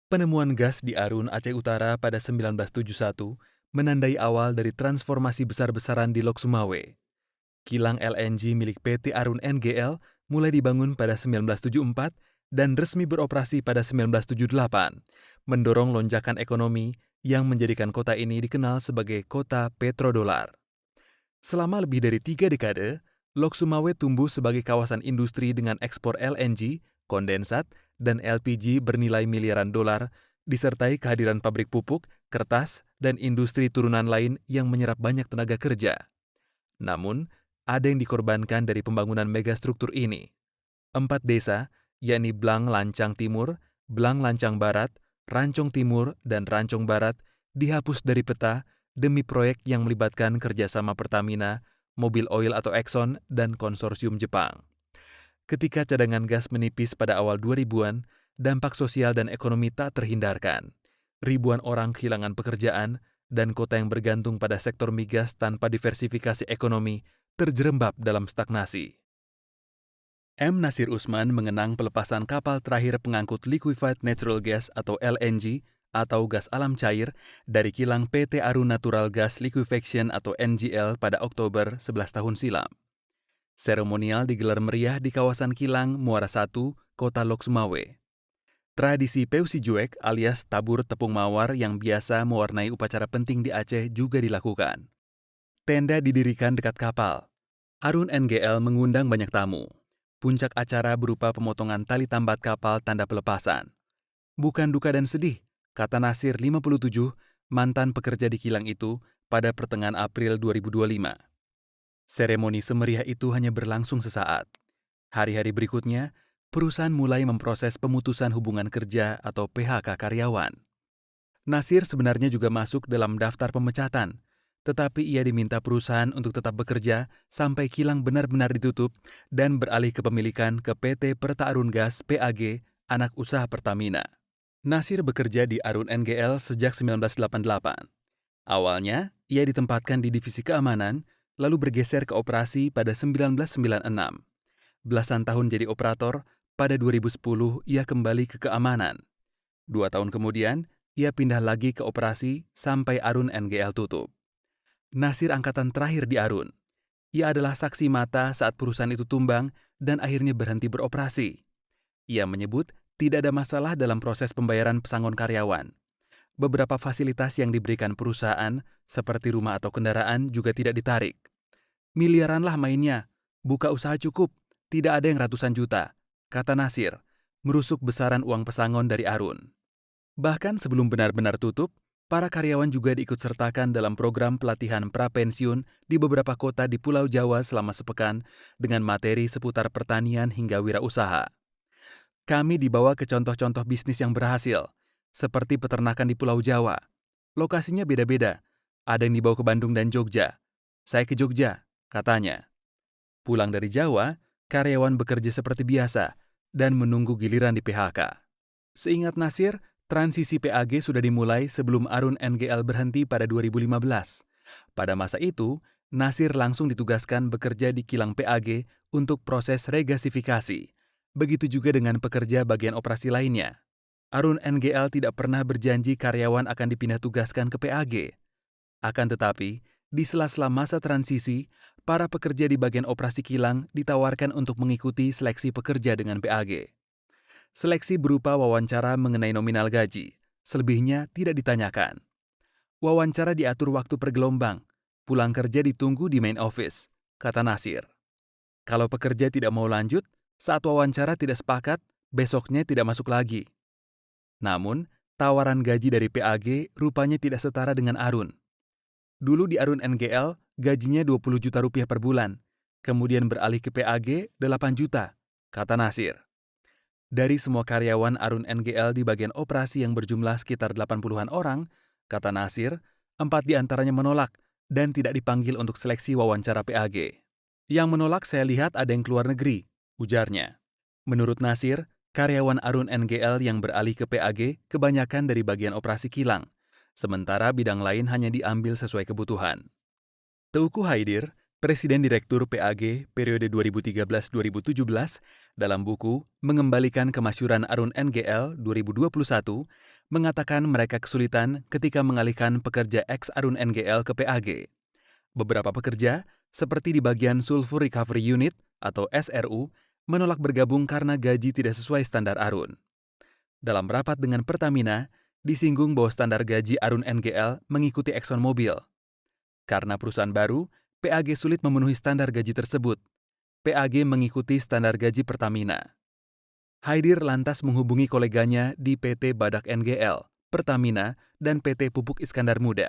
Penemuan gas di Arun, Aceh Utara pada 1971 menandai awal dari transformasi besar-besaran di Lok Sumawe. Kilang LNG milik PT Arun NGL mulai dibangun pada 1974 dan resmi beroperasi pada 1978, mendorong lonjakan ekonomi yang menjadikan kota ini dikenal sebagai kota petrodolar. Selama lebih dari 3 dekade, Lok Sumawe tumbuh sebagai kawasan industri dengan ekspor LNG, kondensat, dan LPG bernilai miliaran dolar, disertai kehadiran pabrik pupuk, kertas, dan industri turunan lain yang menyerap banyak tenaga kerja. Namun, ada yang dikorbankan dari pembangunan megastruktur ini. 4 desa, yakni Blang Lancang Timur, Blang Lancang Barat, Rancong Timur, dan Rancong Barat, dihapus dari peta demi proyek yang melibatkan kerjasama Pertamina, Mobil Oil atau Exxon, dan konsorsium Jepang. Ketika cadangan gas menipis pada awal 2000-an, dampak sosial dan ekonomi tak terhindarkan. Ribuan orang kehilangan pekerjaan, dan kota yang bergantung pada sektor migas tanpa diversifikasi ekonomi terjerembab dalam stagnasi. M. Nasir Usman mengenang pelepasan kapal terakhir pengangkut liquefied natural gas atau LNG atau gas alam cair dari kilang PT Arun Natural Gas Liquefaction atau NGL pada Oktober 11 tahun silam. Seremonial digelar meriah di kawasan kilang Muara I, Kota Lok Sumawe. Tradisi Peusi Juek alias tabur tepung mawar yang biasa mewarnai upacara penting di Aceh juga dilakukan. Tenda didirikan dekat kapal. Arun NGL mengundang banyak tamu. Puncak acara berupa pemotongan tali tambat kapal tanda pelepasan. Bukan duka dan sedih, kata Nasir 57, mantan pekerja di kilang itu pada pertengahan April 2025. Seremoni semeriah itu hanya berlangsung sesaat. Hari-hari berikutnya, perusahaan mulai memproses pemutusan hubungan kerja atau PHK karyawan. Nasir sebenarnya juga masuk dalam daftar pemecatan, tetapi ia diminta perusahaan untuk tetap bekerja sampai kilang benar-benar ditutup dan beralih kepemilikan ke PT Perta Arun Gas PAG, anak usaha Pertamina. Nasir bekerja di Arun NGL sejak 1988. Awalnya, ia ditempatkan di divisi keamanan, lalu bergeser ke operasi pada 1996. Belasan tahun jadi operator, pada 2010 ia kembali ke keamanan. 2 tahun kemudian, ia pindah lagi ke operasi sampai Arun NGL tutup. Nasir angkatan terakhir di Arun. Ia adalah saksi mata saat perusahaan itu tumbang dan akhirnya berhenti beroperasi. Ia menyebut tidak ada masalah dalam proses pembayaran pesangon karyawan. Beberapa fasilitas yang diberikan perusahaan, seperti rumah atau kendaraan, juga tidak ditarik. Miliaran lah mainnya, buka usaha cukup, tidak ada yang ratusan juta, kata Nasir, merusuk besaran uang pesangon dari Arun. Bahkan sebelum benar-benar tutup, para karyawan juga diikut-sertakan dalam program pelatihan prapensiun di beberapa kota di Pulau Jawa selama sepekan dengan materi seputar pertanian hingga wirausaha. Kami dibawa ke contoh-contoh bisnis yang berhasil, seperti peternakan di Pulau Jawa. Lokasinya beda-beda, ada yang dibawa ke Bandung dan Jogja. Saya ke Jogja, katanya. Pulang dari Jawa, karyawan bekerja seperti biasa dan menunggu giliran di PHK. Seingat Nasir, transisi PAG sudah dimulai sebelum Arun NGL berhenti pada 2015. Pada masa itu, Nasir langsung ditugaskan bekerja di kilang PAG untuk proses regasifikasi. Begitu juga dengan pekerja bagian operasi lainnya. Arun NGL tidak pernah berjanji karyawan akan dipindah tugaskan ke PAG. Akan tetapi, di sela-sela masa transisi, para pekerja di bagian operasi kilang ditawarkan untuk mengikuti seleksi pekerja dengan PAG. Seleksi berupa wawancara mengenai nominal gaji, selebihnya tidak ditanyakan. Wawancara diatur waktu per gelombang, pulang kerja ditunggu di main office, kata Nasir. Kalau pekerja tidak mau lanjut, saat wawancara tidak sepakat, besoknya tidak masuk lagi. Namun, tawaran gaji dari PAG rupanya tidak setara dengan Arun. Dulu di Arun NGL, gajinya 20 juta rupiah per bulan, kemudian beralih ke PAG 8 juta, kata Nasir. Dari semua karyawan Arun NGL di bagian operasi yang berjumlah sekitar 80-an orang, kata Nasir, 4 diantaranya menolak dan tidak dipanggil untuk seleksi wawancara PAG. Yang menolak saya lihat ada yang keluar negeri, ujarnya. Menurut Nasir, karyawan Arun NGL yang beralih ke PAG kebanyakan dari bagian operasi kilang, sementara bidang lain hanya diambil sesuai kebutuhan. Teuku Haidir, Presiden Direktur PAG periode 2013-2017, dalam buku Mengembalikan Kemasyuran Arun NGL 2021, mengatakan mereka kesulitan ketika mengalihkan pekerja ex Arun NGL ke PAG. Beberapa pekerja, seperti di bagian Sulfur Recovery Unit atau SRU, menolak bergabung karena gaji tidak sesuai standar Arun. Dalam rapat dengan Pertamina, disinggung bahwa standar gaji Arun NGL mengikuti ExxonMobil. Karena perusahaan baru, PAG sulit memenuhi standar gaji tersebut. PAG mengikuti standar gaji Pertamina. Haidir lantas menghubungi koleganya di PT Badak NGL, Pertamina, dan PT Pupuk Iskandar Muda.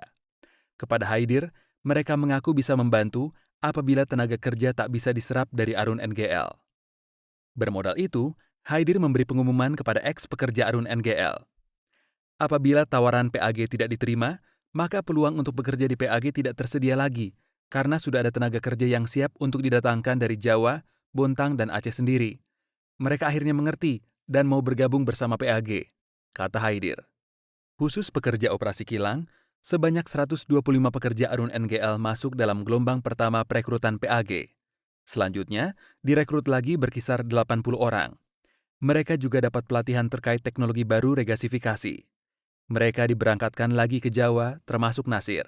Kepada Haidir, mereka mengaku bisa membantu apabila tenaga kerja tak bisa diserap dari Arun NGL. Bermodal itu, Haidir memberi pengumuman kepada ex pekerja Arun NGL. Apabila tawaran PAG tidak diterima, maka peluang untuk bekerja di PAG tidak tersedia lagi, karena sudah ada tenaga kerja yang siap untuk didatangkan dari Jawa, Bontang, dan Aceh sendiri. Mereka akhirnya mengerti dan mau bergabung bersama PAG, kata Haidir. Khusus pekerja operasi kilang, sebanyak 125 pekerja Arun NGL masuk dalam gelombang pertama perekrutan PAG. Selanjutnya, direkrut lagi berkisar 80 orang. Mereka juga dapat pelatihan terkait teknologi baru regasifikasi. Mereka diberangkatkan lagi ke Jawa, termasuk Nasir.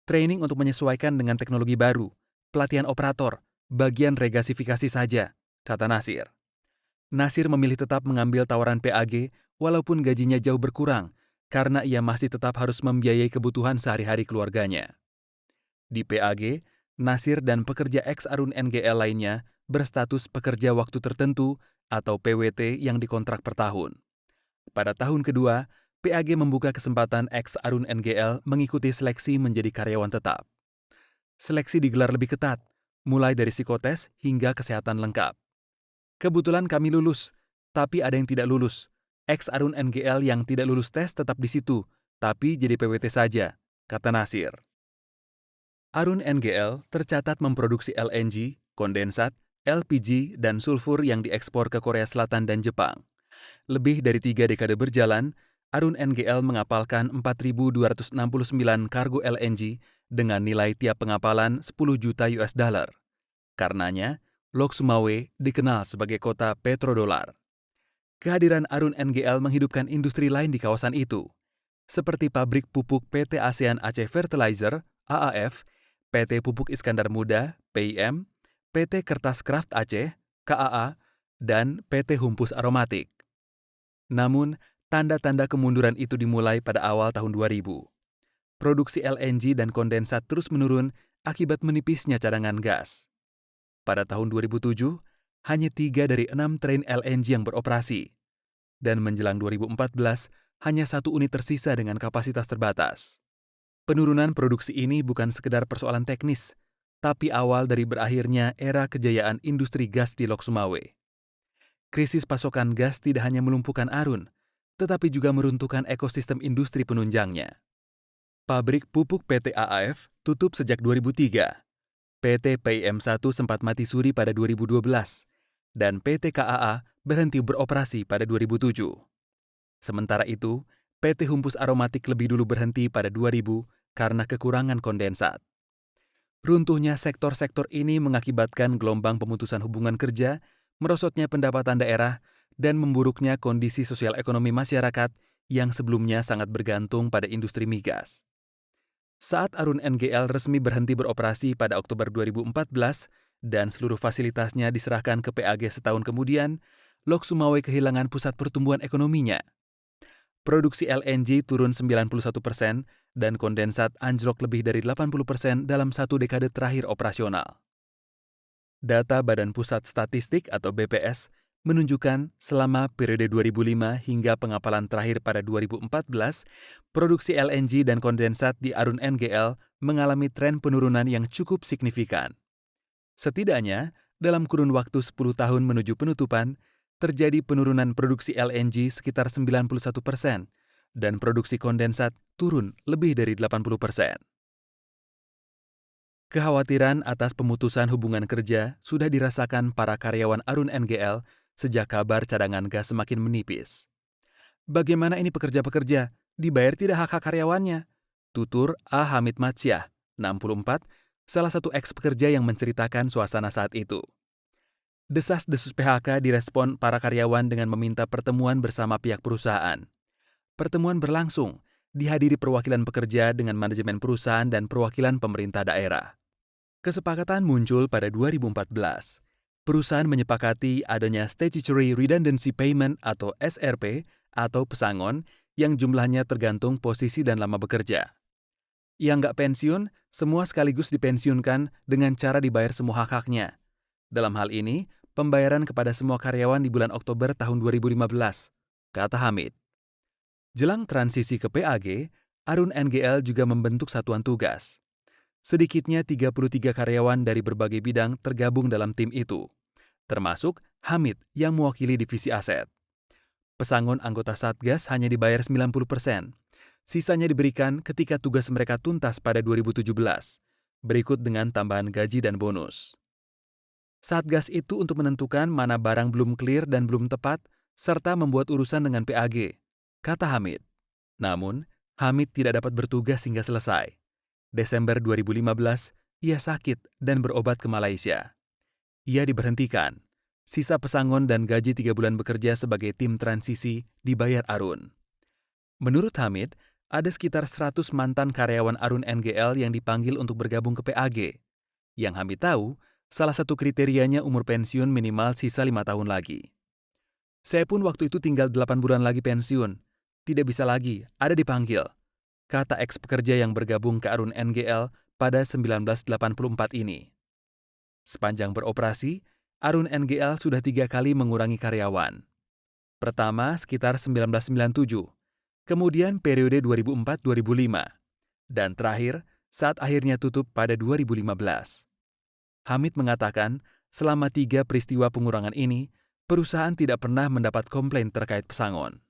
Training untuk menyesuaikan dengan teknologi baru, pelatihan operator, bagian regasifikasi saja, kata Nasir. Nasir memilih tetap mengambil tawaran PAG walaupun gajinya jauh berkurang, karena ia masih tetap harus membiayai kebutuhan sehari-hari keluarganya. Di PAG, Nasir dan pekerja ex Arun NGL lainnya berstatus pekerja waktu tertentu atau PWT yang dikontrak per tahun. Pada tahun kedua, PAG membuka kesempatan ex Arun NGL mengikuti seleksi menjadi karyawan tetap. Seleksi digelar lebih ketat, mulai dari psikotes hingga kesehatan lengkap. Kebetulan kami lulus, tapi ada yang tidak lulus. Ex Arun NGL yang tidak lulus tes tetap di situ, tapi jadi PWT saja, kata Nasir. Arun NGL tercatat memproduksi LNG, kondensat, LPG, dan sulfur yang diekspor ke Korea Selatan dan Jepang. Lebih dari 3 dekade berjalan, Arun NGL mengapalkan 4.269 kargo LNG dengan nilai tiap pengapalan 10 juta US dollar. Karenanya, Lok Sumawe dikenal sebagai kota petrodolar. Kehadiran Arun NGL menghidupkan industri lain di kawasan itu, seperti pabrik pupuk PT ASEAN Aceh Fertilizer, AAF, PT Pupuk Iskandar Muda, PIM, PT Kertas Kraft Aceh, KAA, dan PT Humpus Aromatik. Namun, tanda-tanda kemunduran itu dimulai pada awal tahun 2000. Produksi LNG dan kondensat terus menurun akibat menipisnya cadangan gas. Pada tahun 2007, hanya 3 dari 6 train LNG yang beroperasi. Dan menjelang 2014, hanya 1 unit tersisa dengan kapasitas terbatas. Penurunan produksi ini bukan sekedar persoalan teknis, tapi awal dari berakhirnya era kejayaan industri gas di Lok Sumawe. Krisis pasokan gas tidak hanya melumpuhkan Arun, tetapi juga meruntuhkan ekosistem industri penunjangnya. Pabrik pupuk PT AAF tutup sejak 2003. PT PIM1 sempat mati suri pada 2012, dan PT KAA berhenti beroperasi pada 2007. Sementara itu, PT Humpus Aromatik lebih dulu berhenti pada 2000 karena kekurangan kondensat. Runtuhnya sektor-sektor ini mengakibatkan gelombang pemutusan hubungan kerja, merosotnya pendapatan daerah, dan memburuknya kondisi sosial ekonomi masyarakat yang sebelumnya sangat bergantung pada industri migas. Saat Arun NGL resmi berhenti beroperasi pada Oktober 2014 dan seluruh fasilitasnya diserahkan ke PAG setahun kemudian, Lok Sumawe kehilangan pusat pertumbuhan ekonominya. Produksi LNG turun 91% dan kondensat anjlok lebih dari 80% dalam 1 dekade terakhir operasional. Data Badan Pusat Statistik atau BPS menunjukkan selama periode 2005 hingga pengapalan terakhir pada 2014, produksi LNG dan kondensat di Arun NGL mengalami tren penurunan yang cukup signifikan. Setidaknya, dalam kurun waktu 10 tahun menuju penutupan, terjadi penurunan produksi LNG sekitar 91% dan produksi kondensat turun lebih dari 80%. Kekhawatiran atas pemutusan hubungan kerja sudah dirasakan para karyawan Arun NGL sejak kabar cadangan gas semakin menipis. Bagaimana ini pekerja-pekerja? Dibayar tidak hak-hak karyawannya? Tutur A. Hamid Matsyah, 64, salah satu eks-pekerja yang menceritakan suasana saat itu. Desas-desus PHK direspon para karyawan dengan meminta pertemuan bersama pihak perusahaan. Pertemuan berlangsung, dihadiri perwakilan pekerja dengan manajemen perusahaan dan perwakilan pemerintah daerah. Kesepakatan muncul pada 2014. Perusahaan menyepakati adanya Statutory Redundancy Payment atau SRP atau pesangon yang jumlahnya tergantung posisi dan lama bekerja. Yang nggak pensiun, semua sekaligus dipensiunkan dengan cara dibayar semua hak-haknya. Dalam hal ini, pembayaran kepada semua karyawan di bulan Oktober tahun 2015, kata Hamid. Jelang transisi ke PAG, Arun NGL juga membentuk satuan tugas. Sedikitnya 33 karyawan dari berbagai bidang tergabung dalam tim itu, termasuk Hamid yang mewakili divisi aset. Pesangon anggota Satgas hanya dibayar 90%. Sisanya diberikan ketika tugas mereka tuntas pada 2017, berikut dengan tambahan gaji dan bonus. Satgas itu untuk menentukan mana barang belum clear dan belum tepat, serta membuat urusan dengan PAG, kata Hamid. Namun, Hamid tidak dapat bertugas hingga selesai. Desember 2015, ia sakit dan berobat ke Malaysia. Ia diberhentikan. Sisa pesangon dan gaji 3 bulan bekerja sebagai tim transisi dibayar Arun. Menurut Hamid, ada sekitar 100 mantan karyawan Arun NGL yang dipanggil untuk bergabung ke PAG. Yang Hamid tahu, salah satu kriterianya umur pensiun minimal sisa 5 tahun lagi. Saya pun waktu itu tinggal 8 bulan lagi pensiun. Tidak bisa lagi, ada dipanggil, kata eks-pekerja yang bergabung ke Arun NGL pada 1984 ini. Sepanjang beroperasi, Arun NGL sudah 3 kali mengurangi karyawan. Pertama sekitar 1997, kemudian periode 2004-2005, dan terakhir saat akhirnya tutup pada 2015. Hamid mengatakan, selama 3 peristiwa pengurangan ini, perusahaan tidak pernah mendapat komplain terkait pesangon.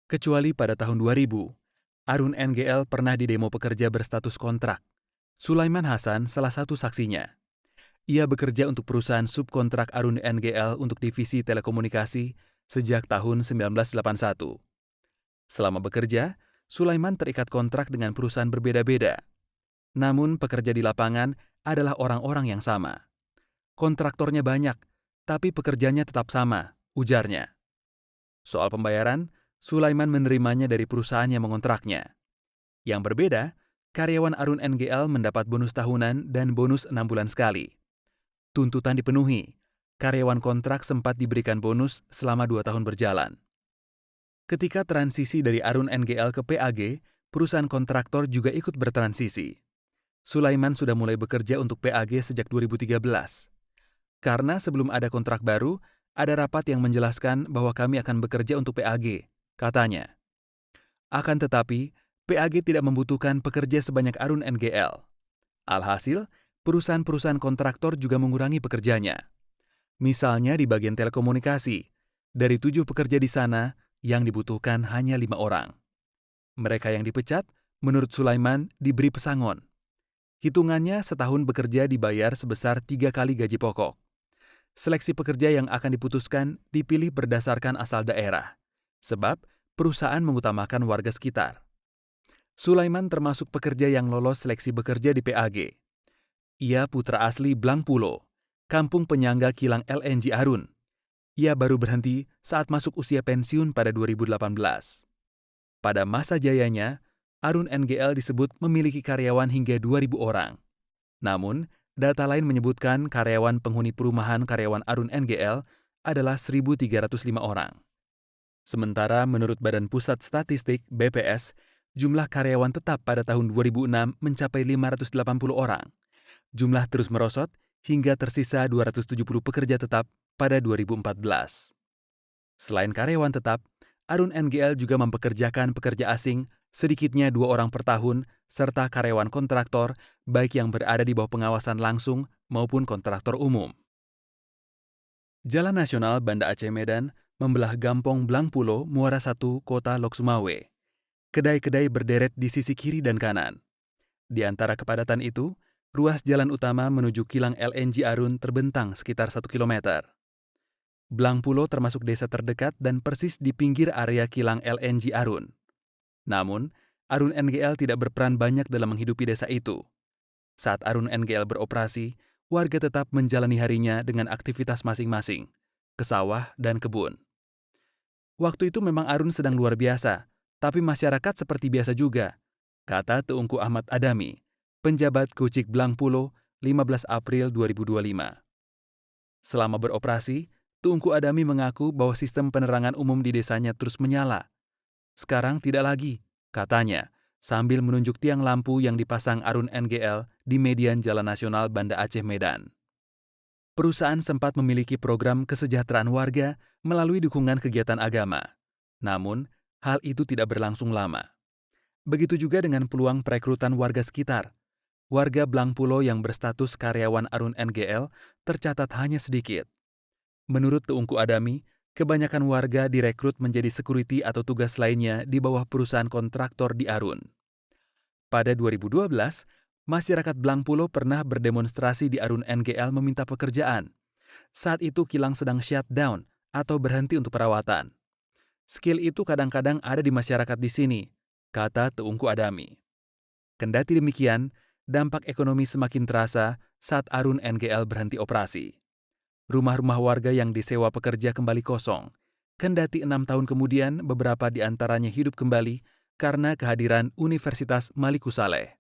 Kecuali pada tahun 2000, Arun NGL pernah didemo pekerja berstatus kontrak. Sulaiman Hasan salah satu saksinya. Ia bekerja untuk perusahaan subkontrak Arun NGL untuk divisi telekomunikasi sejak tahun 1981. Selama bekerja, Sulaiman terikat kontrak dengan perusahaan berbeda-beda. Namun pekerja di lapangan adalah orang-orang yang sama. Kontraktornya banyak, tapi pekerjanya tetap sama, ujarnya. Soal pembayaran, Sulaiman menerimanya dari perusahaan yang mengontraknya. Yang berbeda, karyawan Arun NGL mendapat bonus tahunan dan bonus 6 bulan sekali. Tuntutan dipenuhi, karyawan kontrak sempat diberikan bonus selama 2 tahun berjalan. Ketika transisi dari Arun NGL ke PAG, perusahaan kontraktor juga ikut bertransisi. Sulaiman sudah mulai bekerja untuk PAG sejak 2013. Karena sebelum ada kontrak baru, ada rapat yang menjelaskan bahwa kami akan bekerja untuk PAG, katanya. Akan tetapi, PAG tidak membutuhkan pekerja sebanyak Arun NGL. Alhasil, perusahaan-perusahaan kontraktor juga mengurangi pekerjanya. Misalnya di bagian telekomunikasi, dari 7 pekerja di sana, yang dibutuhkan hanya 5 orang. Mereka yang dipecat, menurut Sulaiman, diberi pesangon. Hitungannya setahun bekerja dibayar sebesar 3 kali gaji pokok. Seleksi pekerja yang akan diputuskan dipilih berdasarkan asal daerah, sebab perusahaan mengutamakan warga sekitar. Sulaiman termasuk pekerja yang lolos seleksi bekerja di PAG. Ia putra asli Blangpulo, kampung penyangga kilang LNG Arun. Ia baru berhenti saat masuk usia pensiun pada 2018. Pada masa jayanya, Arun NGL disebut memiliki karyawan hingga 2.000 orang. Namun, data lain menyebutkan karyawan penghuni perumahan karyawan Arun NGL adalah 1.305 orang. Sementara menurut Badan Pusat Statistik (BPS), jumlah karyawan tetap pada tahun 2006 mencapai 580 orang. Jumlah terus merosot hingga tersisa 270 pekerja tetap pada 2014. Selain karyawan tetap, Arun NGL juga mempekerjakan pekerja asing sedikitnya 2 orang per tahun serta karyawan kontraktor baik yang berada di bawah pengawasan langsung maupun kontraktor umum. Jalan Nasional Banda Aceh Medan membelah Gampong Blangpulo, Muara Satu, Kota Lok Sumawe. Kedai-kedai berderet di sisi kiri dan kanan. Di antara kepadatan itu, ruas jalan utama menuju kilang LNG Arun terbentang sekitar 1 km. Blangpulo termasuk desa terdekat dan persis di pinggir area kilang LNG Arun. Namun, Arun NGL tidak berperan banyak dalam menghidupi desa itu. Saat Arun NGL beroperasi, warga tetap menjalani harinya dengan aktivitas masing-masing, ke sawah dan kebun. Waktu itu memang Arun sedang luar biasa, Tapi masyarakat seperti biasa juga, kata Teungku Ahmad Adami, penjabat Kucik Blang Pulo, 15 April 2025. Selama beroperasi, Teungku Adami mengaku bahwa sistem penerangan umum di desanya terus menyala. Sekarang tidak lagi, katanya, sambil menunjuk tiang lampu yang dipasang Arun NGL di median Jalan Nasional Banda Aceh Medan. Perusahaan sempat memiliki program kesejahteraan warga melalui dukungan kegiatan agama. Namun, hal itu tidak berlangsung lama. Begitu juga dengan peluang perekrutan warga sekitar. Warga Blang Pulo yang berstatus karyawan Arun NGL tercatat hanya sedikit. Menurut Teungku Adami, kebanyakan warga direkrut menjadi security atau tugas lainnya di bawah perusahaan kontraktor di Arun. Pada 2012, masyarakat Blang Pulo pernah berdemonstrasi di Arun NGL meminta pekerjaan. Saat itu kilang sedang shutdown atau berhenti untuk perawatan. Skill itu kadang-kadang ada di masyarakat di sini, kata Teungku Adami. Kendati demikian, dampak ekonomi semakin terasa saat Arun NGL berhenti operasi. Rumah-rumah warga yang disewa pekerja kembali kosong. Kendati 6 tahun kemudian, beberapa di antaranya hidup kembali karena kehadiran Universitas Maliku Saleh.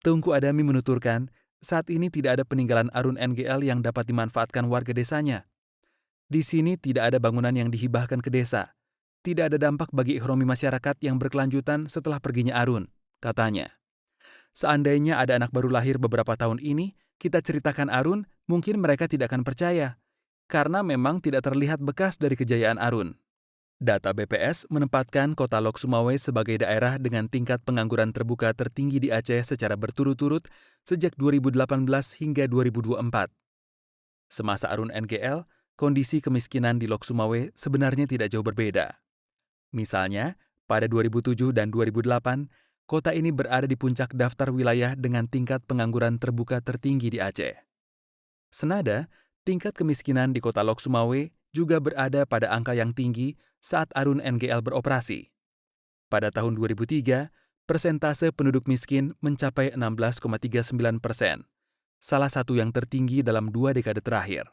Teungku Adami menuturkan, saat ini tidak ada peninggalan Arun NGL yang dapat dimanfaatkan warga desanya. Di sini tidak ada bangunan yang dihibahkan ke desa. Tidak ada dampak bagi ekonomi masyarakat yang berkelanjutan setelah perginya Arun, katanya. Seandainya ada anak baru lahir beberapa tahun ini, kita ceritakan Arun, mungkin mereka tidak akan percaya, karena memang tidak terlihat bekas dari kejayaan Arun. Data BPS menempatkan kota Lok Sumawe sebagai daerah dengan tingkat pengangguran terbuka tertinggi di Aceh secara berturut-turut sejak 2018 hingga 2024. Semasa Arun NGL, kondisi kemiskinan di Lok Sumawe sebenarnya tidak jauh berbeda. Misalnya, pada 2007 dan 2008, kota ini berada di puncak daftar wilayah dengan tingkat pengangguran terbuka tertinggi di Aceh. Senada, tingkat kemiskinan di kota Lok Sumawe juga berada pada angka yang tinggi saat Arun NGL beroperasi. Pada tahun 2003, persentase penduduk miskin mencapai 16,39%, salah satu yang tertinggi dalam 2 dekade terakhir.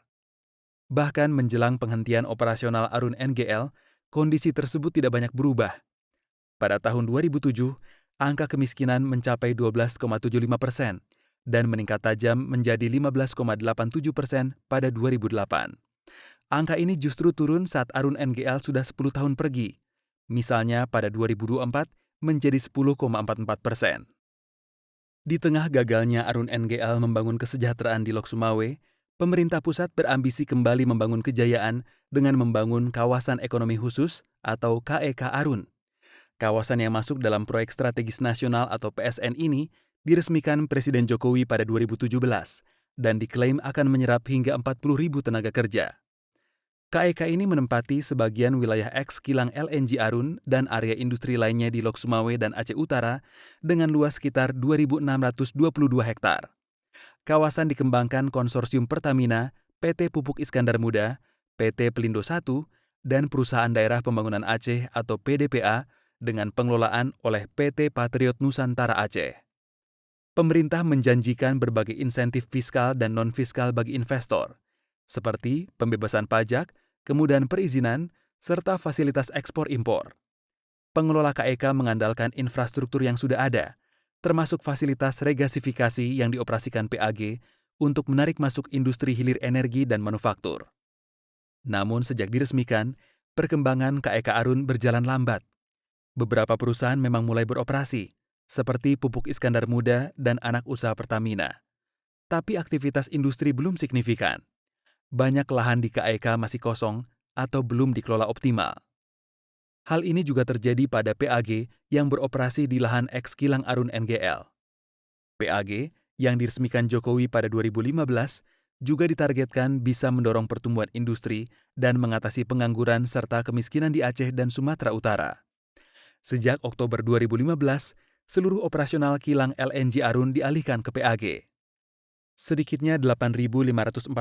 Bahkan menjelang penghentian operasional Arun NGL, kondisi tersebut tidak banyak berubah. Pada tahun 2007, angka kemiskinan mencapai 12,75% dan meningkat tajam menjadi 15,87% pada 2008. Angka ini justru turun saat Arun NGL sudah 10 tahun pergi. Misalnya pada 2024 menjadi 10,44%. Di tengah gagalnya Arun NGL membangun kesejahteraan di Lok Sumawe, pemerintah pusat berambisi kembali membangun kejayaan dengan membangun Kawasan Ekonomi Khusus atau KEK Arun. Kawasan yang masuk dalam Proyek Strategis Nasional atau PSN ini diresmikan Presiden Jokowi pada 2017 dan diklaim akan menyerap hingga 40.000 tenaga kerja. KEK ini menempati sebagian wilayah eks kilang LNG Arun dan area industri lainnya di Lok Sumawe dan Aceh Utara dengan luas sekitar 2.622 hektar. Kawasan dikembangkan Konsorsium Pertamina, PT Pupuk Iskandar Muda, PT Pelindo I, dan Perusahaan Daerah Pembangunan Aceh atau PDPA dengan pengelolaan oleh PT Patriot Nusantara Aceh. Pemerintah menjanjikan berbagai insentif fiskal dan non-fiskal bagi investor, seperti pembebasan pajak, kemudahan perizinan, serta fasilitas ekspor-impor. Pengelola KEK mengandalkan infrastruktur yang sudah ada, termasuk fasilitas regasifikasi yang dioperasikan PAG untuk menarik masuk industri hilir energi dan manufaktur. Namun sejak diresmikan, perkembangan KEK Arun berjalan lambat. Beberapa perusahaan memang mulai beroperasi, seperti Pupuk Iskandar Muda dan anak usaha Pertamina. Tapi aktivitas industri belum signifikan. Banyak lahan di KEK masih kosong atau belum dikelola optimal. Hal ini juga terjadi pada PAG yang beroperasi di lahan eks kilang Arun NGL. PAG yang diresmikan Jokowi pada 2015 juga ditargetkan bisa mendorong pertumbuhan industri dan mengatasi pengangguran serta kemiskinan di Aceh dan Sumatera Utara. Sejak Oktober 2015, seluruh operasional kilang LNG Arun dialihkan ke PAG. Sedikitnya 8.549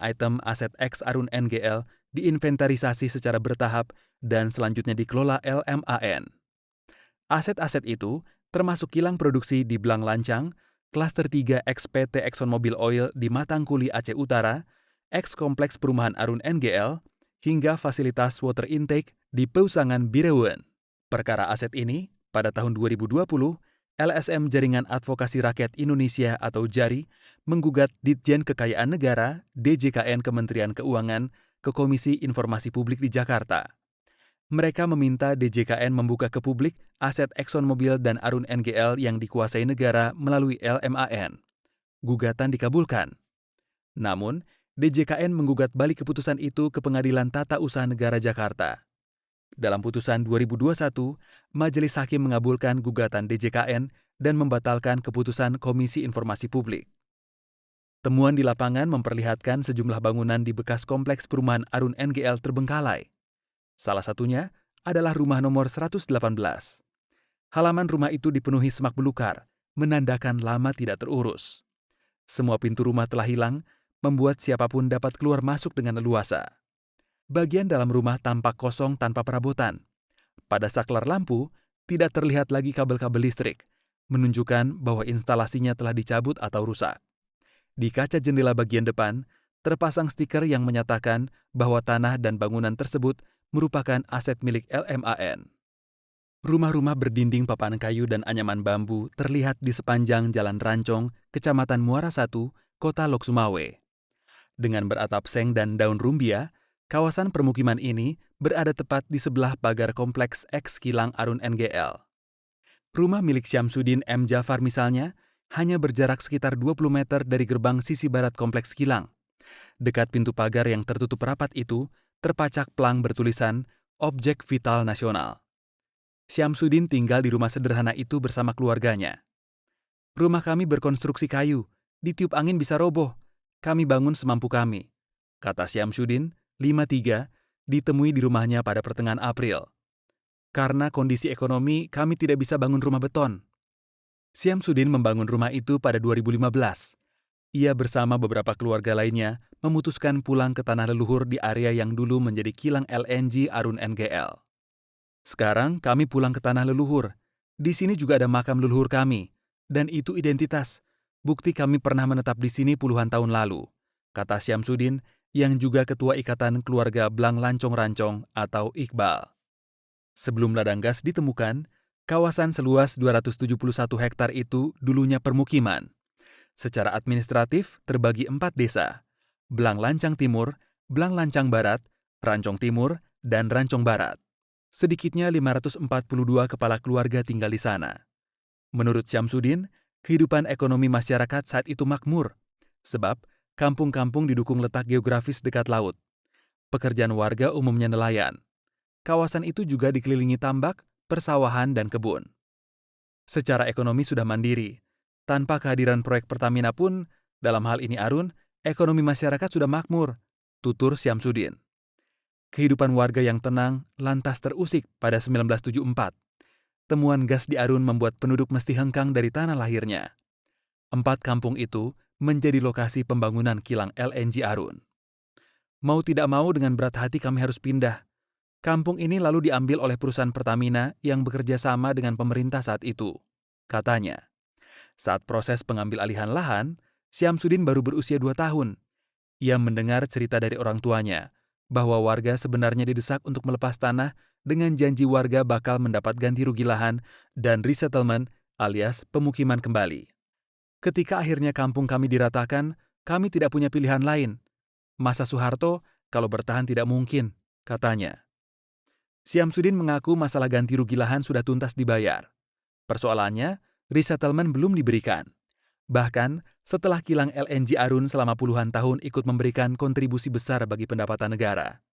item aset eks Arun NGL diinventarisasi secara bertahap dan selanjutnya dikelola LMAN. Aset-aset itu termasuk kilang produksi di Blang Lancang, klaster 3 eks PT ExxonMobil Oil di Matangkuli Aceh Utara, eks kompleks perumahan Arun NGL, hingga fasilitas water intake di Peusangan Bireuen. Perkara aset ini, pada tahun 2020, LSM Jaringan Advokasi Rakyat Indonesia atau JARI menggugat Ditjen Kekayaan Negara (DJKN) Kementerian Keuangan ke Komisi Informasi Publik di Jakarta. Mereka meminta DJKN membuka ke publik aset ExxonMobil dan Arun NGL yang dikuasai negara melalui LMAN. Gugatan dikabulkan. Namun, DJKN menggugat balik keputusan itu ke Pengadilan Tata Usaha Negara Jakarta. Dalam putusan 2021, Majelis Hakim mengabulkan gugatan DJKN dan membatalkan keputusan Komisi Informasi Publik. Temuan di lapangan memperlihatkan sejumlah bangunan di bekas kompleks perumahan Arun NGL terbengkalai. Salah satunya adalah rumah nomor 118. Halaman rumah itu dipenuhi semak belukar, menandakan lama tidak terurus. Semua pintu rumah telah hilang, membuat siapapun dapat keluar masuk dengan leluasa. Bagian dalam rumah tampak kosong tanpa perabotan. Pada saklar lampu, tidak terlihat lagi kabel-kabel listrik, menunjukkan bahwa instalasinya telah dicabut atau rusak. Di kaca jendela bagian depan, terpasang stiker yang menyatakan bahwa tanah dan bangunan tersebut merupakan aset milik LMAN. Rumah-rumah berdinding papan kayu dan anyaman bambu terlihat di sepanjang Jalan Rancong, Kecamatan Muara I, Kota Lok Sumawe. Dengan beratap seng dan daun rumbia, kawasan permukiman ini berada tepat di sebelah pagar kompleks eks kilang Arun NGL. Rumah milik Syamsuddin M. Jafar misalnya, hanya berjarak sekitar 20 meter dari gerbang sisi barat kompleks kilang. Dekat pintu pagar yang tertutup rapat itu, terpacak pelang bertulisan Objek Vital Nasional. Syamsuddin tinggal di rumah sederhana itu bersama keluarganya. "Rumah kami berkonstruksi kayu, ditiup angin bisa roboh. Kami bangun semampu kami," kata Syamsuddin, 53, ditemui di rumahnya pada pertengahan April. "Karena kondisi ekonomi, kami tidak bisa bangun rumah beton." Syamsuddin membangun rumah itu pada 2015. Ia bersama beberapa keluarga lainnya memutuskan pulang ke tanah leluhur di area yang dulu menjadi kilang LNG Arun NGL. "Sekarang kami pulang ke tanah leluhur. Di sini juga ada makam leluhur kami, dan itu identitas. Bukti kami pernah menetap di sini puluhan tahun lalu," kata Syamsuddin, yang juga ketua Ikatan Keluarga Blang Lancong Rancong atau Iqbal. Sebelum ladang gas ditemukan, kawasan seluas 271 hektar itu dulunya permukiman. Secara administratif terbagi 4 desa: Blang Lancang Timur, Blang Lancang Barat, Rancong Timur, dan Rancong Barat. Sedikitnya 542 kepala keluarga tinggal di sana. Menurut Syamsuddin, kehidupan ekonomi masyarakat saat itu makmur, sebab kampung-kampung didukung letak geografis dekat laut. Pekerjaan warga umumnya nelayan. Kawasan itu juga dikelilingi tambak, persawahan, dan kebun. Secara ekonomi sudah mandiri. Tanpa kehadiran proyek Pertamina pun, dalam hal ini Arun, ekonomi masyarakat sudah makmur, tutur Syamsuddin. Kehidupan warga yang tenang lantas terusik pada 1974. Temuan gas di Arun membuat penduduk mesti hengkang dari tanah lahirnya. 4 kampung itu menjadi lokasi pembangunan kilang LNG Arun. "Mau tidak mau dengan berat hati kami harus pindah. Kampung ini lalu diambil oleh perusahaan Pertamina yang bekerja sama dengan pemerintah saat itu," katanya. Saat proses pengambil alihan lahan, Syamsuddin baru berusia 2 tahun. Ia mendengar cerita dari orang tuanya bahwa warga sebenarnya didesak untuk melepas tanah dengan janji warga bakal mendapat ganti rugi lahan dan resettlement alias pemukiman kembali. "Ketika akhirnya kampung kami diratakan, kami tidak punya pilihan lain. Masa Soeharto, kalau bertahan tidak mungkin," katanya. Syamsuddin mengaku masalah ganti rugi lahan sudah tuntas dibayar. Persoalannya, resettlement belum diberikan. Bahkan, setelah kilang LNG Arun selama puluhan tahun ikut memberikan kontribusi besar bagi pendapatan negara.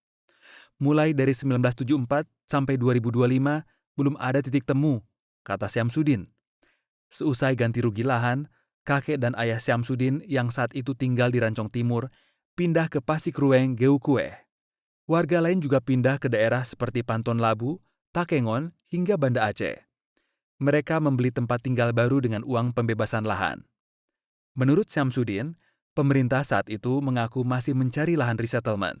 Mulai dari 1974 sampai 2025, belum ada titik temu, kata Syamsuddin. Seusai ganti rugi lahan, kakek dan ayah Syamsuddin yang saat itu tinggal di Rancong Timur pindah ke Pasikrueng, Geukue. Warga lain juga pindah ke daerah seperti Panton Labu, Takengon, hingga Banda Aceh. Mereka membeli tempat tinggal baru dengan uang pembebasan lahan. Menurut Syamsuddin, pemerintah saat itu mengaku masih mencari lahan resettlement.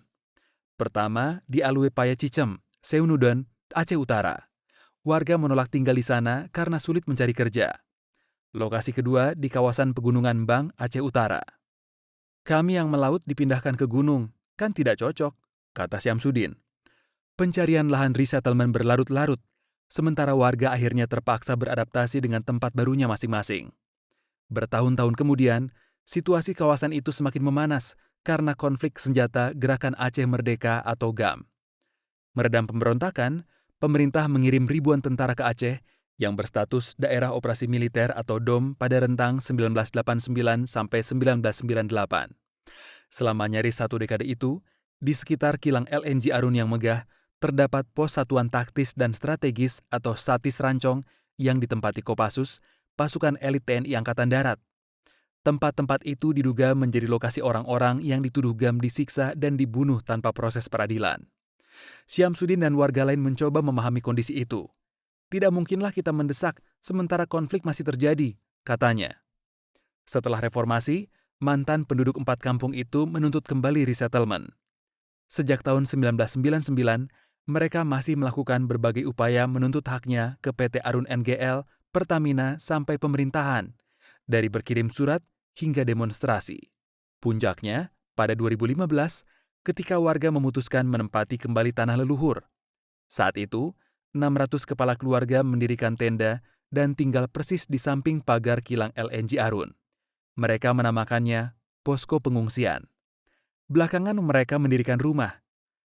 Pertama, di Alue Paya Cicem, Seunudon, Aceh Utara. Warga menolak tinggal di sana karena sulit mencari kerja. Lokasi kedua di kawasan Pegunungan Bang, Aceh Utara. "Kami yang melaut dipindahkan ke gunung, kan tidak cocok," kata Syamsuddin. Pencarian lahan resettlement berlarut-larut, sementara warga akhirnya terpaksa beradaptasi dengan tempat barunya masing-masing. Bertahun-tahun kemudian, situasi kawasan itu semakin memanas karena konflik senjata Gerakan Aceh Merdeka atau GAM. Meredam pemberontakan, pemerintah mengirim ribuan tentara ke Aceh yang berstatus Daerah Operasi Militer atau DOM pada rentang 1989 sampai 1998. Selama nyaris satu dekade itu, di sekitar kilang LNG Arun yang megah, terdapat pos satuan taktis dan strategis atau Satis Rancong yang ditempati Kopassus, pasukan elit TNI Angkatan Darat. Tempat-tempat itu diduga menjadi lokasi orang-orang yang dituduh GAM disiksa dan dibunuh tanpa proses peradilan. Syamsuddin dan warga lain mencoba memahami kondisi itu. Tidak mungkinlah kita mendesak sementara konflik masih terjadi, katanya. Setelah reformasi, mantan penduduk 4 kampung itu menuntut kembali resettlement. Sejak tahun 1999, mereka masih melakukan berbagai upaya menuntut haknya ke PT Arun NGL, Pertamina, sampai pemerintahan, dari berkirim surat hingga demonstrasi. Puncaknya, pada 2015, ketika warga memutuskan menempati kembali tanah leluhur. Saat itu, 600 kepala keluarga mendirikan tenda dan tinggal persis di samping pagar kilang LNG Arun. Mereka menamakannya posko pengungsian. Belakangan mereka mendirikan rumah.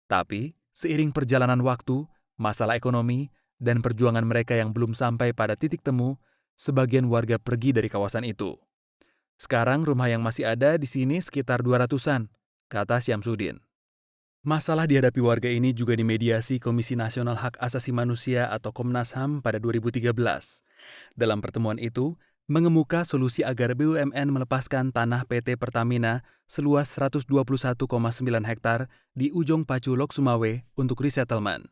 Tapi, seiring perjalanan waktu, masalah ekonomi, dan perjuangan mereka yang belum sampai pada titik temu, sebagian warga pergi dari kawasan itu. Sekarang rumah yang masih ada di sini sekitar 200-an, kata Syamsuddin. Masalah dihadapi warga ini juga dimediasi Komisi Nasional Hak Asasi Manusia atau Komnas HAM pada 2013. Dalam pertemuan itu, mengemuka solusi agar BUMN melepaskan tanah PT Pertamina seluas 121,9 hektar di Ujung Pacu Lok Sumawe untuk resettlement.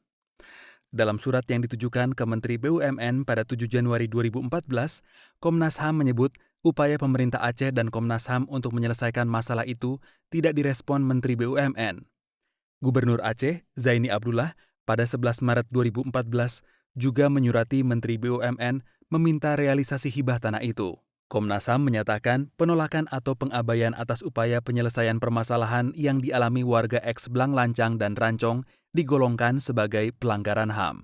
Dalam surat yang ditujukan ke Menteri BUMN pada 7 Januari 2014, Komnas HAM menyebut upaya pemerintah Aceh dan Komnas HAM untuk menyelesaikan masalah itu tidak direspon Menteri BUMN. Gubernur Aceh, Zaini Abdullah, pada 11 Maret 2014 juga menyurati Menteri BUMN meminta realisasi hibah tanah itu. Komnas HAM menyatakan penolakan atau pengabaian atas upaya penyelesaian permasalahan yang dialami warga eks Blang Lancang dan Rancong digolongkan sebagai pelanggaran HAM.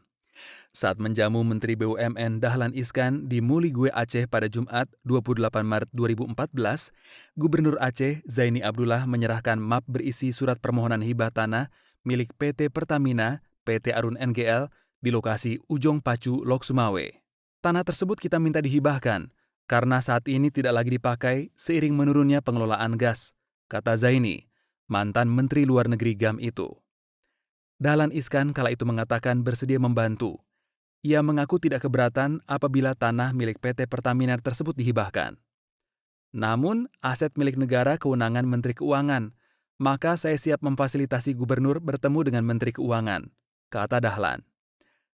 Saat menjamu Menteri BUMN Dahlan Iskan di Muligwe Aceh pada Jumat 28 Maret 2014, Gubernur Aceh Zaini Abdullah menyerahkan map berisi surat permohonan hibah tanah milik PT Pertamina, PT Arun NGL di lokasi Ujung Pacu Lok Sumawe. Tanah tersebut kita minta dihibahkan karena saat ini tidak lagi dipakai seiring menurunnya pengelolaan gas, kata Zaini, mantan Menteri Luar Negeri GAM itu. Dahlan Iskan kala itu mengatakan bersedia membantu. Ia mengaku tidak keberatan apabila tanah milik PT Pertamina tersebut dihibahkan. Namun, aset milik negara kewenangan Menteri Keuangan, maka saya siap memfasilitasi gubernur bertemu dengan Menteri Keuangan, kata Dahlan.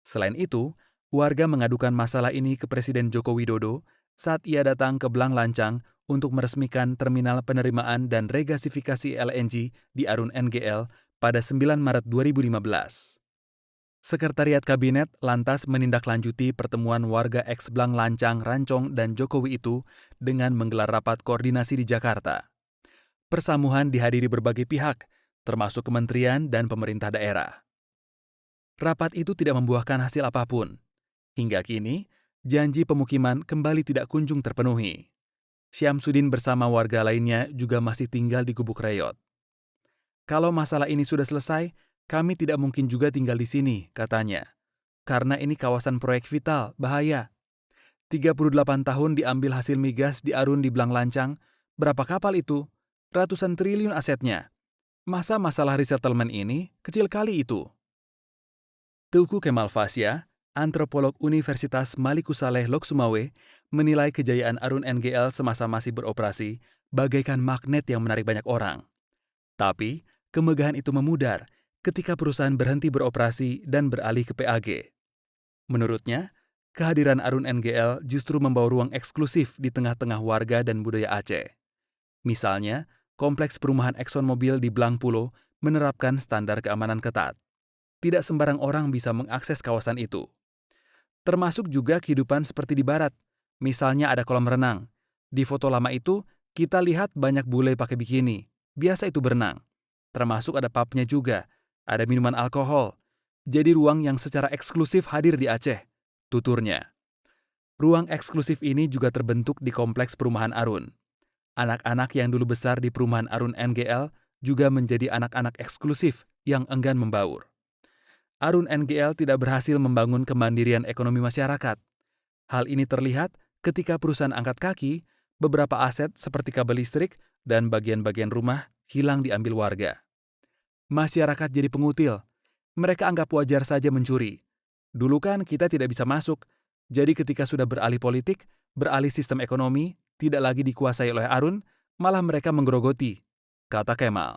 Selain itu, warga mengadukan masalah ini ke Presiden Joko Widodo saat ia datang ke Blang Lancang untuk meresmikan terminal penerimaan dan regasifikasi LNG di Arun NGL pada 9 Maret 2015. Sekretariat Kabinet lantas menindaklanjuti pertemuan warga eks Blang Lancang, Rancong, dan Jokowi itu dengan menggelar rapat koordinasi di Jakarta. Persamuhan dihadiri berbagai pihak, termasuk kementerian dan pemerintah daerah. Rapat itu tidak membuahkan hasil apapun. Hingga kini, janji pemukiman kembali tidak kunjung terpenuhi. Syamsuddin bersama warga lainnya juga masih tinggal di Gubuk Reyot. Kalau masalah ini sudah selesai, kami tidak mungkin juga tinggal di sini, katanya. Karena ini kawasan proyek vital, bahaya. 38 tahun diambil hasil migas di Arun di Blang Lancang, berapa kapal itu? Ratusan triliun asetnya. Masa masalah resettlement ini kecil kali itu? Teuku Kemal Fasya, antropolog Universitas Malikusaleh Lok Sumawe, menilai kejayaan Arun NGL semasa masih beroperasi bagaikan magnet yang menarik banyak orang. Tapi, kemegahan itu memudar ketika perusahaan berhenti beroperasi dan beralih ke PAG. Menurutnya, kehadiran Arun NGL justru membawa ruang eksklusif di tengah-tengah warga dan budaya Aceh. Misalnya, kompleks perumahan ExxonMobil di Blang Pulo menerapkan standar keamanan ketat. Tidak sembarang orang bisa mengakses kawasan itu. Termasuk juga kehidupan seperti di barat. Misalnya ada kolam renang. Di foto lama itu, kita lihat banyak bule pakai bikini. Biasa itu berenang. Termasuk ada pubnya juga. Ada minuman alkohol. jadi ruang yang secara eksklusif hadir di Aceh, tuturnya. Ruang eksklusif ini juga terbentuk di Kompleks Perumahan Arun. Anak-anak yang dulu besar di Perumahan Arun NGL juga menjadi anak-anak eksklusif yang enggan membaur. Arun NGL tidak berhasil membangun kemandirian ekonomi masyarakat. Hal ini terlihat ketika perusahaan angkat kaki, beberapa aset seperti kabel listrik dan bagian-bagian rumah hilang diambil warga. Masyarakat jadi pengutil. Mereka anggap wajar saja mencuri. Dulu kan kita tidak bisa masuk, jadi ketika sudah beralih politik, beralih sistem ekonomi, tidak lagi dikuasai oleh Arun, malah mereka menggerogoti, kata Kemal.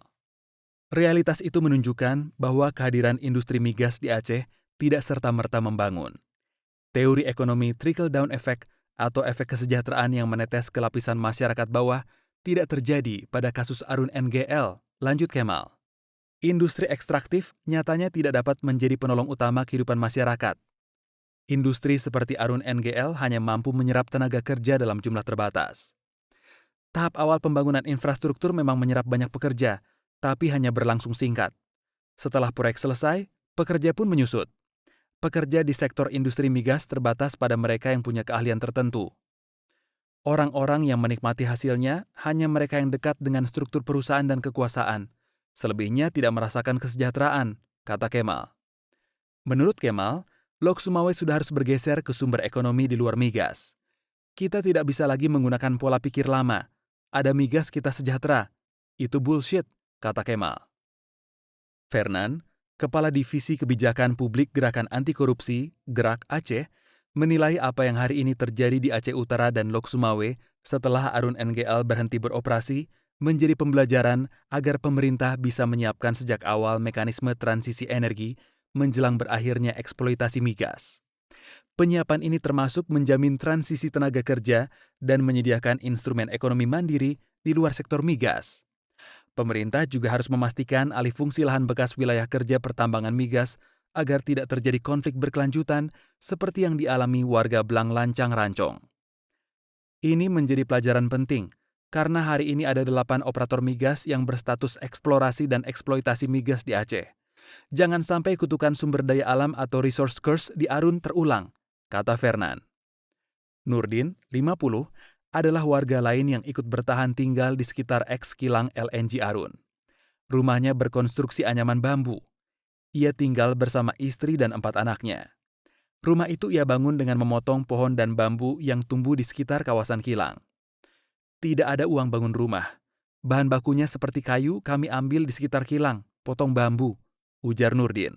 Realitas itu menunjukkan bahwa kehadiran industri migas di Aceh tidak serta-merta membangun. Teori ekonomi trickle-down effect atau efek kesejahteraan yang menetes ke lapisan masyarakat bawah tidak terjadi pada kasus Arun NGL, lanjut Kemal. Industri ekstraktif nyatanya tidak dapat menjadi penolong utama kehidupan masyarakat. Industri seperti Arun NGL hanya mampu menyerap tenaga kerja dalam jumlah terbatas. Tahap awal pembangunan infrastruktur memang menyerap banyak pekerja, tapi hanya berlangsung singkat. Setelah proyek selesai, pekerja pun menyusut. Pekerja di sektor industri migas terbatas pada mereka yang punya keahlian tertentu. Orang-orang yang menikmati hasilnya hanya mereka yang dekat dengan struktur perusahaan dan kekuasaan. Selebihnya tidak merasakan kesejahteraan, kata Kemal. Menurut Kemal, Lok Sumawe sudah harus bergeser ke sumber ekonomi di luar migas. Kita tidak bisa lagi menggunakan pola pikir lama. Ada migas kita sejahtera. Itu bullshit, kata Kemal. Fernan, Kepala Divisi Kebijakan Publik Gerakan Anti Korupsi, Gerak Aceh, menilai apa yang hari ini terjadi di Aceh Utara dan Lok Sumawe setelah Arun NGL berhenti beroperasi menjadi pembelajaran agar pemerintah bisa menyiapkan sejak awal mekanisme transisi energi menjelang berakhirnya eksploitasi migas. Penyiapan ini termasuk menjamin transisi tenaga kerja dan menyediakan instrumen ekonomi mandiri di luar sektor migas. Pemerintah juga harus memastikan alih fungsi lahan bekas wilayah kerja pertambangan migas agar tidak terjadi konflik berkelanjutan seperti yang dialami warga Blang Lancang Rancong. Ini menjadi pelajaran penting karena hari ini ada 8 operator migas yang berstatus eksplorasi dan eksploitasi migas di Aceh. Jangan sampai kutukan sumber daya alam atau resource curse di Arun terulang, kata Fernan. Nurdin, 50, adalah warga lain yang ikut bertahan tinggal di sekitar eks-kilang LNG Arun. Rumahnya berkonstruksi anyaman bambu. Ia tinggal bersama istri dan 4 anaknya. Rumah itu ia bangun dengan memotong pohon dan bambu yang tumbuh di sekitar kawasan kilang. Tidak ada uang bangun rumah. Bahan bakunya seperti kayu kami ambil di sekitar kilang, potong bambu, ujar Nurdin.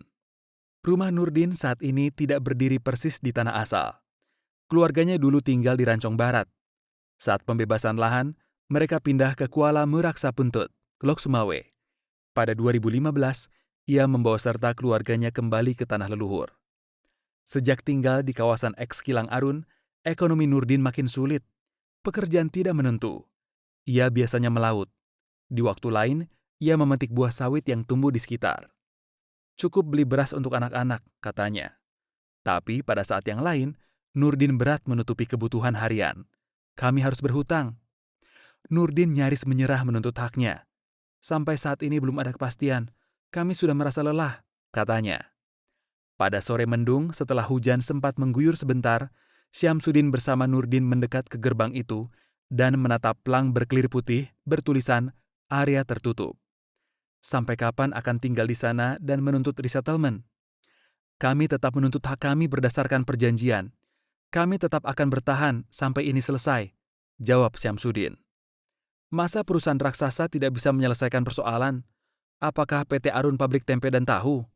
Rumah Nurdin saat ini tidak berdiri persis di tanah asal. Keluarganya dulu tinggal di Rancong Barat. Saat pembebasan lahan, mereka pindah ke Kuala Meraksa Puntut, Lok Sumawe. Pada 2015, ia membawa serta keluarganya kembali ke tanah leluhur. Sejak tinggal di kawasan eks-kilang Arun, ekonomi Nurdin makin sulit. Pekerjaan tidak menentu. Ia biasanya melaut. Di waktu lain, ia memetik buah sawit yang tumbuh di sekitar. Cukup beli beras untuk anak-anak, katanya. Tapi pada saat yang lain, Nurdin berat menutupi kebutuhan harian. Kami harus berhutang. Nurdin nyaris menyerah menuntut haknya. Sampai saat ini belum ada kepastian. Kami sudah merasa lelah, katanya. Pada sore mendung setelah hujan sempat mengguyur sebentar, Syamsuddin bersama Nurdin mendekat ke gerbang itu dan menatap plang berkelir putih bertulisan area tertutup. Sampai kapan akan tinggal di sana dan menuntut resettlement? Kami tetap menuntut hak kami berdasarkan perjanjian. Kami tetap akan bertahan sampai ini selesai, jawab Syamsuddin. Masa perusahaan raksasa tidak bisa menyelesaikan persoalan? Apakah PT Arun Pabrik Tempe dan Tahu?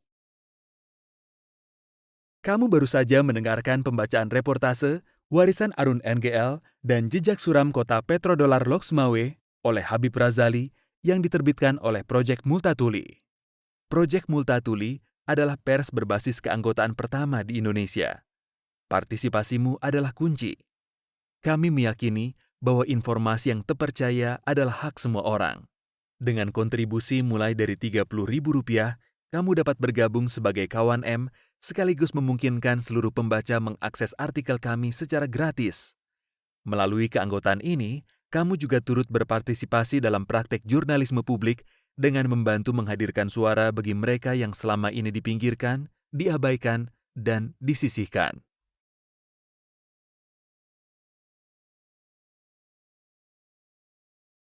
Kamu baru saja mendengarkan pembacaan reportase Warisan Arun NGL dan Jejak Suram Kota Petrodolar Lok Sumawe oleh Habib Razali yang diterbitkan oleh Project Multatuli. Project Multatuli adalah pers berbasis keanggotaan pertama di Indonesia. Partisipasimu adalah kunci. Kami meyakini bahwa informasi yang terpercaya adalah hak semua orang. Dengan kontribusi mulai dari Rp30.000, kamu dapat bergabung sebagai kawan M sekaligus memungkinkan seluruh pembaca mengakses artikel kami secara gratis. Melalui keanggotaan ini, kamu juga turut berpartisipasi dalam praktek jurnalisme publik dengan membantu menghadirkan suara bagi mereka yang selama ini dipinggirkan diabaikan, dan disisihkan.